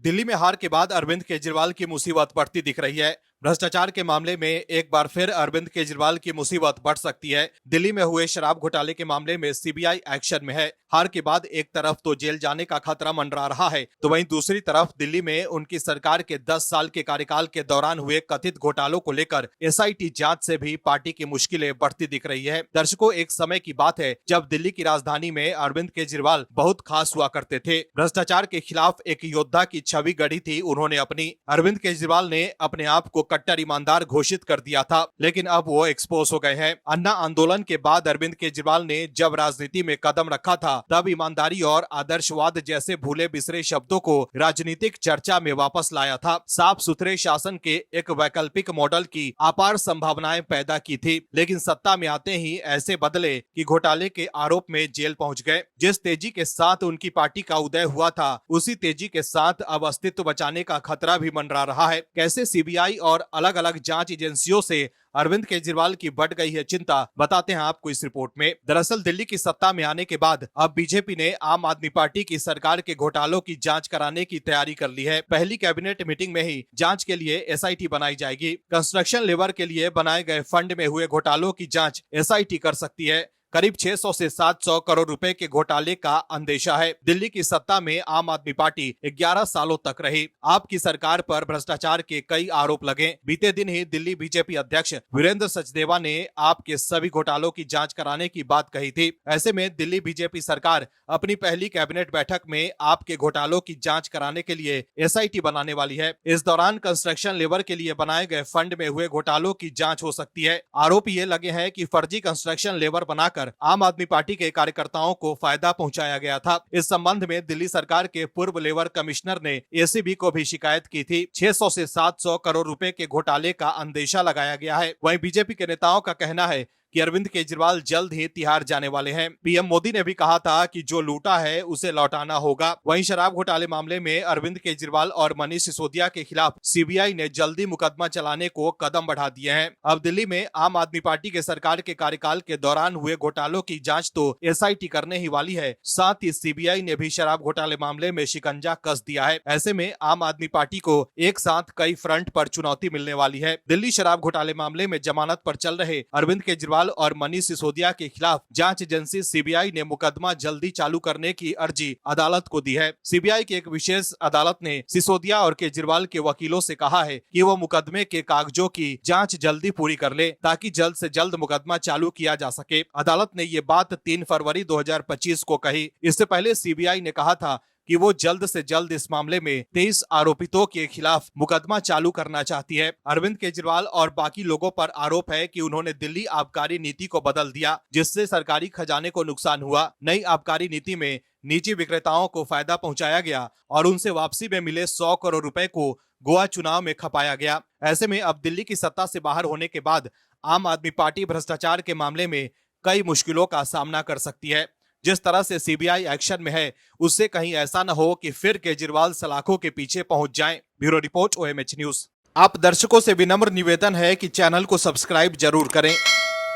दिल्ली में हार के बाद अरविंद केजरीवाल की मुसीबत बढ़ती दिख रही है। भ्रष्टाचार के मामले में एक बार फिर अरविंद केजरीवाल की मुसीबत बढ़ सकती है। दिल्ली में हुए शराब घोटाले के मामले में सीबीआई एक्शन में है। हार के बाद एक तरफ तो जेल जाने का खतरा मंडरा रहा है, तो वहीं दूसरी तरफ दिल्ली में उनकी सरकार के 10 साल के कार्यकाल के दौरान हुए कथित घोटालों को लेकर एसआईटी जांच से भी पार्टी की मुश्किलें बढ़ती दिख रही है। दर्शकों, एक समय की बात है जब दिल्ली की राजधानी में अरविंद केजरीवाल बहुत खास हुआ करते थे। भ्रष्टाचार के खिलाफ एक योद्धा की छवि गढ़ी थी उन्होंने अपनी। अरविंद केजरीवाल ने अपने आप को कट्टर ईमानदार घोषित कर दिया था, लेकिन अब वो एक्सपोज हो गए हैं। अन्ना आंदोलन के बाद अरविंद केजरीवाल ने जब राजनीति में कदम रखा था, तब ईमानदारी और आदर्शवाद जैसे भूले बिसरे शब्दों को राजनीतिक चर्चा में वापस लाया था। साफ सुथरे शासन के एक वैकल्पिक मॉडल की अपार संभावनाएं पैदा की थी, लेकिन सत्ता में आते ही ऐसे बदले कि घोटाले के आरोप में जेल पहुंच गए। जिस तेजी के साथ उनकी पार्टी का उदय हुआ था, उसी तेजी के साथ अब अस्तित्व बचाने का खतरा भी मंडरा रहा है। कैसे सीबीआई और अलग अलग जांच एजेंसियों से अरविंद केजरीवाल की बढ़ गई है चिंता, बताते हैं आपको इस रिपोर्ट में। दरअसल दिल्ली की सत्ता में आने के बाद अब बीजेपी ने आम आदमी पार्टी की सरकार के घोटालों की जांच कराने की तैयारी कर ली है। पहली कैबिनेट मीटिंग में ही जांच के लिए एसआईटी बनाई जाएगी। कंस्ट्रक्शन लेबर के लिए बनाए गए फंड में हुए घोटालों की जांच एसआईटी कर सकती है। करीब 600 से 700 करोड़ रुपए के घोटाले का अंदेशा है। दिल्ली की सत्ता में आम आदमी पार्टी 11 सालों तक रही। आपकी सरकार पर भ्रष्टाचार के कई आरोप लगे। बीते दिन ही दिल्ली बीजेपी अध्यक्ष वीरेंद्र सचदेवा ने आपके सभी घोटालों की जांच कराने की बात कही थी। ऐसे में दिल्ली बीजेपी सरकार अपनी पहली कैबिनेट बैठक में आपके घोटालों की जांच कराने के लिए एसआईटी बनाने वाली है। इस दौरान कंस्ट्रक्शन लेबर के लिए बनाए गए फंड में हुए घोटालों की जांच हो सकती है। आरोप ये लगे हैं कि फर्जी कंस्ट्रक्शन लेबर बनाकर आम आदमी पार्टी के कार्यकर्ताओं को फायदा पहुंचाया गया था। इस संबंध में दिल्ली सरकार के पूर्व लेबर कमिश्नर ने एसीबी को भी शिकायत की थी। 600 से 700 करोड़ रुपए के घोटाले का अंदेशा लगाया गया है। वहीं बीजेपी के नेताओं का कहना है कि अरविंद केजरीवाल जल्द ही तिहाड़ जाने वाले हैं। पीएम मोदी ने भी कहा था कि जो लूटा है उसे लौटाना होगा। वहीं शराब घोटाले मामले में अरविंद केजरीवाल और मनीष सिसोदिया के खिलाफ सीबीआई ने जल्दी मुकदमा चलाने को कदम बढ़ा दिए हैं। अब दिल्ली में आम आदमी पार्टी के सरकार के कार्यकाल के दौरान हुए घोटालों की जांच तो एसआईटी करने ही वाली है, साथ ही सीबीआई ने भी शराब घोटाले मामले में शिकंजा कस दिया है। ऐसे में आम आदमी पार्टी को एक साथ कई फ्रंट पर चुनौती मिलने वाली है। दिल्ली शराब घोटाले मामले में जमानत पर चल रहे अरविंद केजरीवाल और मनीष सिसोदिया के खिलाफ जांच एजेंसी सीबीआई ने मुकदमा जल्दी चालू करने की अर्जी अदालत को दी है। सीबीआई की एक विशेष अदालत ने सिसोदिया और केजरीवाल के वकीलों से कहा है कि वो मुकदमे के कागजों की जांच जल्दी पूरी कर ले, ताकि जल्द से जल्द मुकदमा चालू किया जा सके। अदालत ने ये बात 3 फरवरी 2025 को कही। इससे पहले सीबीआई ने कहा था कि वो जल्द से जल्द इस मामले में 23 आरोपितों के खिलाफ मुकदमा चालू करना चाहती है। अरविंद केजरीवाल और बाकी लोगों पर आरोप है कि उन्होंने दिल्ली आबकारी नीति को बदल दिया, जिससे सरकारी खजाने को नुकसान हुआ। नई आबकारी नीति में निजी विक्रेताओं को फायदा पहुंचाया गया और उनसे वापसी में मिले 100 करोड़ रुपए को गोवा चुनाव में खपाया गया। ऐसे में अब दिल्ली की सत्ता से बाहर होने के बाद आम आदमी पार्टी भ्रष्टाचार के मामले में कई मुश्किलों का सामना कर सकती है। जिस तरह से सीबीआई एक्शन में है, उससे कहीं ऐसा न हो कि फिर केजरीवाल सलाखों के पीछे पहुंच जाएं। Bureau report, OMH news. आप दर्शकों से विनम्र निवेदन है कि चैनल को सब्सक्राइब जरूर करें